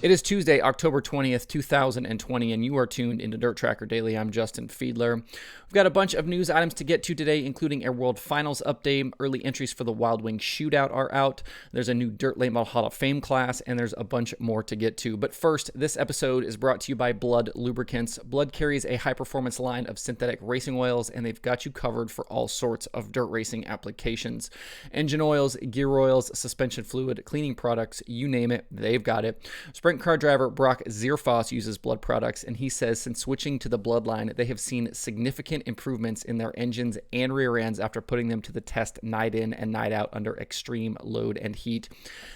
It is Tuesday, October 20th, 2020, and you are tuned into Dirt Tracker Daily. I'm Justin Fiedler. We've got a bunch of news items to get to today, including a World Finals update. Early entries for the Wild Wing Shootout are out. There's a new Dirt Late Model Hall of Fame class, and there's a bunch more to get to. But first, this episode is brought to you by Blood Lubricants. Blood carries a high-performance line of synthetic racing oils, and they've got you covered for all sorts of dirt racing applications. Engine oils, gear oils, suspension fluid, cleaning products, you name it, they've got it. Sprint car driver Brock Zierfoss uses Blood products, and he says since switching to the Blood line, they have seen significant improvements in their engines and rear ends after putting them to the test night in and night out under extreme load and heat.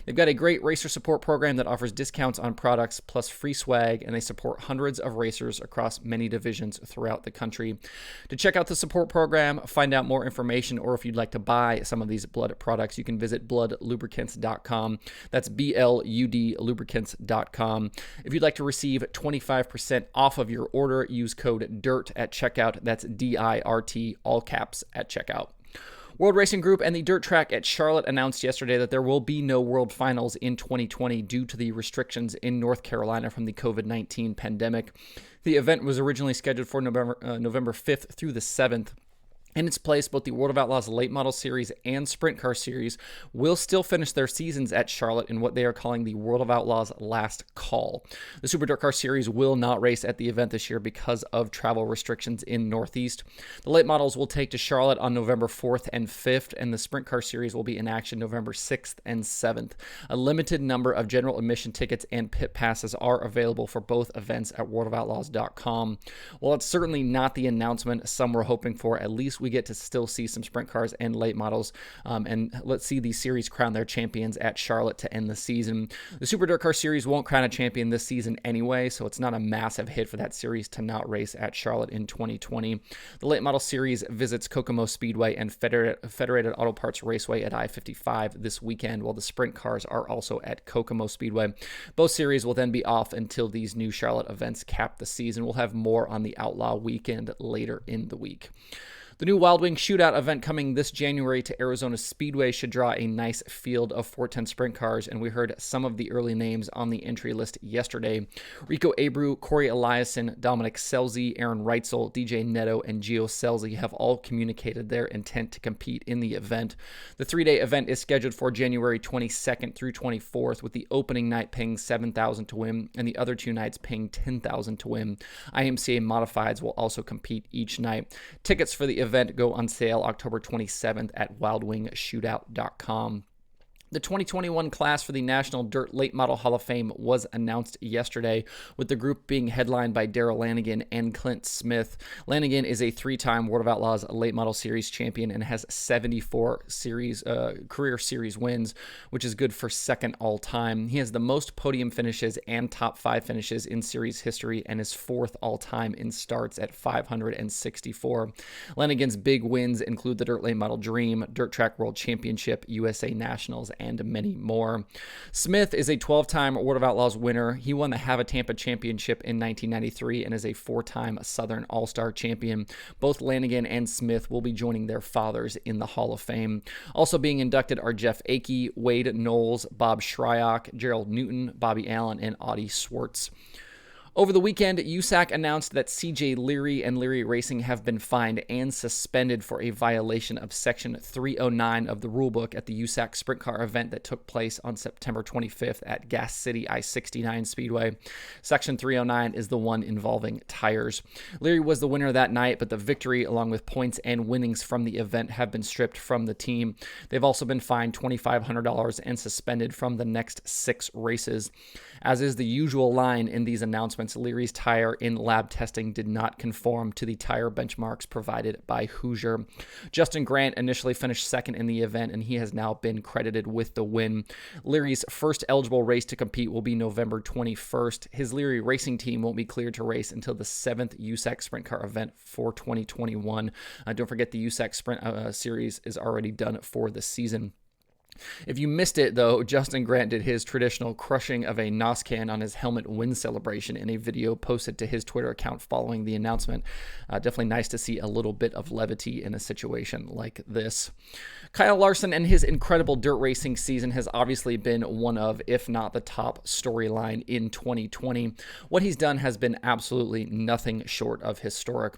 They've got a great racer support program that offers discounts on products plus free swag, and they support hundreds of racers across many divisions throughout the country. To check out the support program, find out more information, or if you'd like to buy some of these Blood products, you can visit bloodlubricants.com. That's BLUD lubricants.com. If you'd like to receive 25% off of your order, use code DIRT at checkout. That's DIRT, all caps, at checkout. World Racing Group and the Dirt Track at Charlotte announced yesterday that there will be no World Finals in 2020 due to the restrictions in North Carolina from the COVID-19 pandemic. The event was originally scheduled for November 5th through the 7th. In its place, both the World of Outlaws Late Model Series and Sprint Car Series will still finish their seasons at Charlotte in what they are calling the World of Outlaws Last Call. The Super Dirt Car Series will not race at the event this year because of travel restrictions in Northeast. The late models will take to Charlotte on November 4th and 5th, and the Sprint Car Series will be in action November 6th and 7th. A limited number of general admission tickets and pit passes are available for both events at worldofoutlaws.com. While it's certainly not the announcement some were hoping for, at least we get to still see some sprint cars and late models, and let's see these series crown their champions at Charlotte to end the season. The Super Dirt Car Series won't crown a champion this season anyway, so it's not a massive hit for that series to not race at Charlotte in 2020. The late model series visits Kokomo Speedway and Federated Auto Parts Raceway at I-55 this weekend, while the sprint cars are also at Kokomo Speedway. Both series will then be off until these new Charlotte events cap the season. We'll have more on the Outlaw weekend later in the week. The new Wild Wing Shootout event coming this January to Arizona Speedway should draw a nice field of 410 sprint cars, and we heard some of the early names on the entry list yesterday. Rico Abreu, Corey Eliason, Dominic Scelzi, Aaron Reitzel, DJ Neto, and Gio Scelzi have all communicated their intent to compete in the event. The three-day event is scheduled for January 22nd through 24th, with the opening night paying $7,000 to win and the other two nights paying $10,000 to win. IMCA Modifieds will also compete each night. Tickets for the event go on sale October 27th at wildwingshootout.com. The 2021 class for the National Dirt Late Model Hall of Fame was announced yesterday, with the group being headlined by Darrell Lanigan and Clint Smith. Lanigan is a three-time World of Outlaws Late Model Series champion and has 74 career series wins, which is good for second all-time. He has the most podium finishes and top 5 finishes in series history and is fourth all-time in starts at 564. Lanigan's big wins include the Dirt Late Model Dream, Dirt Track World Championship, USA Nationals, and many more. Smith is a 12-time World of Outlaws winner. He won the Have a Tampa Championship in 1993 and is a 4-time Southern All-Star champion. Both Lanigan and Smith will be joining their fathers in the Hall of Fame. Also being inducted are Jeff Akey, Wade Knowles, Bob Shryock, Gerald Newton, Bobby Allen, and Audie Swartz. Over the weekend, USAC announced that CJ Leary and Leary Racing have been fined and suspended for a violation of Section 309 of the rulebook at the USAC Sprint Car event that took place on September 25th at Gas City I-69 Speedway. Section 309 is the one involving tires. Leary was the winner that night, but the victory, along with points and winnings from the event, have been stripped from the team. They've also been fined $2,500 and suspended from the next 6 races. As is the usual line in these announcements, Leary's tire in lab testing did not conform to the tire benchmarks provided by Hoosier. Justin Grant initially finished second in the event, and he has now been credited with the win. Leary's first eligible race to compete will be November 21st. His Leary Racing team won't be cleared to race until the 7th USAC Sprint Car event for 2021. Don't forget the USAC Sprint Series is already done for the season. If you missed it, though, Justin Grant did his traditional crushing of a NOS can on his helmet win celebration in a video posted to his Twitter account following the announcement. Definitely nice to see a little bit of levity in a situation like this. Kyle Larson and his incredible dirt racing season has obviously been one of, if not the top storyline in 2020. What he's done has been absolutely nothing short of historic.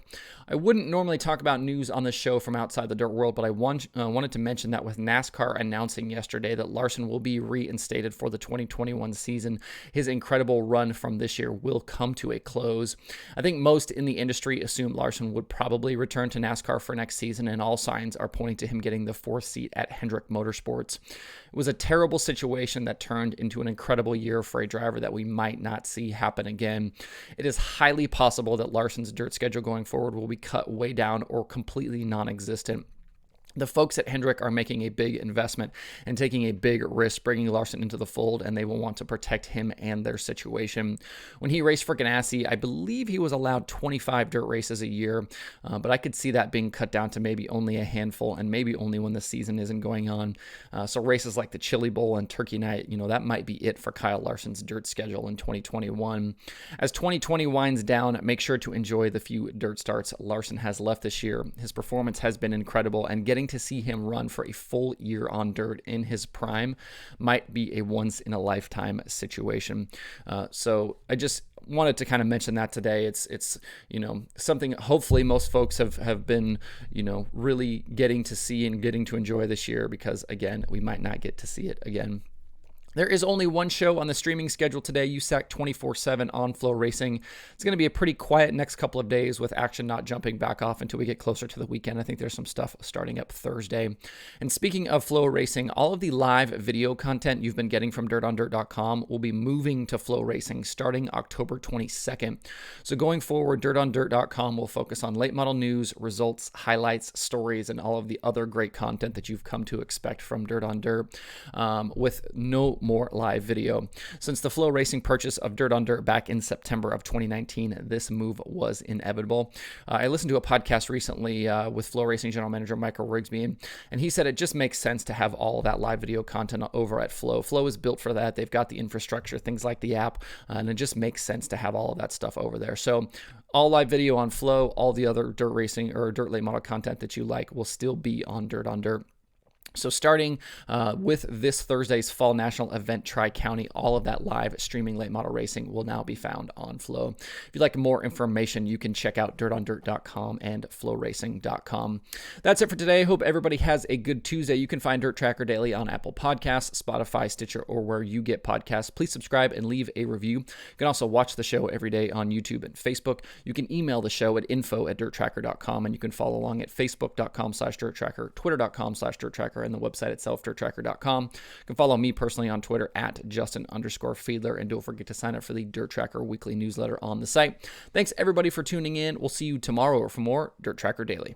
I wouldn't normally talk about news on the show from outside the dirt world, but I wanted to mention that with NASCAR announcing yesterday that Larson will be reinstated for the 2021 season, his incredible run from this year will come to a close. I think most in the industry assumed Larson would probably return to NASCAR for next season, and all signs are pointing to him getting the fourth seat at Hendrick Motorsports. It was a terrible situation that turned into an incredible year for a driver that we might not see happen again. It is highly possible that Larson's dirt schedule going forward will be cut way down or completely non-existent. The folks at Hendrick are making a big investment and taking a big risk bringing Larson into the fold, and they will want to protect him and their situation. When he raced for Ganassi, I believe he was allowed 25 dirt races a year, but I could see that being cut down to maybe only a handful, and maybe only when the season isn't going on. So races like the Chili Bowl and Turkey Night, that might be it for Kyle Larson's dirt schedule in 2021. As 2020 winds down, make sure to enjoy the few dirt starts Larson has left this year. His performance has been incredible, and getting to see him run for a full year on dirt in his prime might be a once-in-a-lifetime situation. So I just wanted to kind of mention that today. It's something hopefully most folks have been really getting to see and getting to enjoy this year, because again, we might not get to see it again. There is only one show on the streaming schedule today, USAC 24/7 on Flow Racing. It's going to be a pretty quiet next couple of days with action not jumping back off until we get closer to the weekend. I think there's some stuff starting up Thursday. And speaking of Flow Racing, all of the live video content you've been getting from DirtOnDirt.com will be moving to Flow Racing starting October 22nd. So going forward, DirtOnDirt.com will focus on late model news, results, highlights, stories, and all of the other great content that you've come to expect from Dirt on Dirt, with no more live video. Since the Flow Racing purchase of Dirt on Dirt back in September of 2019, this move was inevitable. I listened to a podcast recently with Flow Racing General Manager Michael Rigsby, and he said it just makes sense to have all of that live video content over at Flow. Flow is built for that. They've got the infrastructure, things like the app, and it just makes sense to have all of that stuff over there. So all live video on Flow, all the other dirt racing or dirt late model content that you like will still be on Dirt on Dirt. So starting with this Thursday's Fall National Event Tri-County, all of that live streaming late model racing will now be found on Flow. If you'd like more information, you can check out DirtOnDirt.com and FlowRacing.com. That's it for today. Hope everybody has a good Tuesday. You can find Dirt Tracker Daily on Apple Podcasts, Spotify, Stitcher, or where you get podcasts. Please subscribe and leave a review. You can also watch the show every day on YouTube and Facebook. You can email the show at info@DirtTracker.com, and you can follow along at Facebook.com/DirtTracker, Twitter.com/DirtTracker, and the website itself, DirtTracker.com. You can follow me personally on Twitter at Justin_Fiedler, and don't forget to sign up for the Dirt Tracker weekly newsletter on the site. Thanks everybody for tuning in. We'll see you tomorrow for more Dirt Tracker Daily.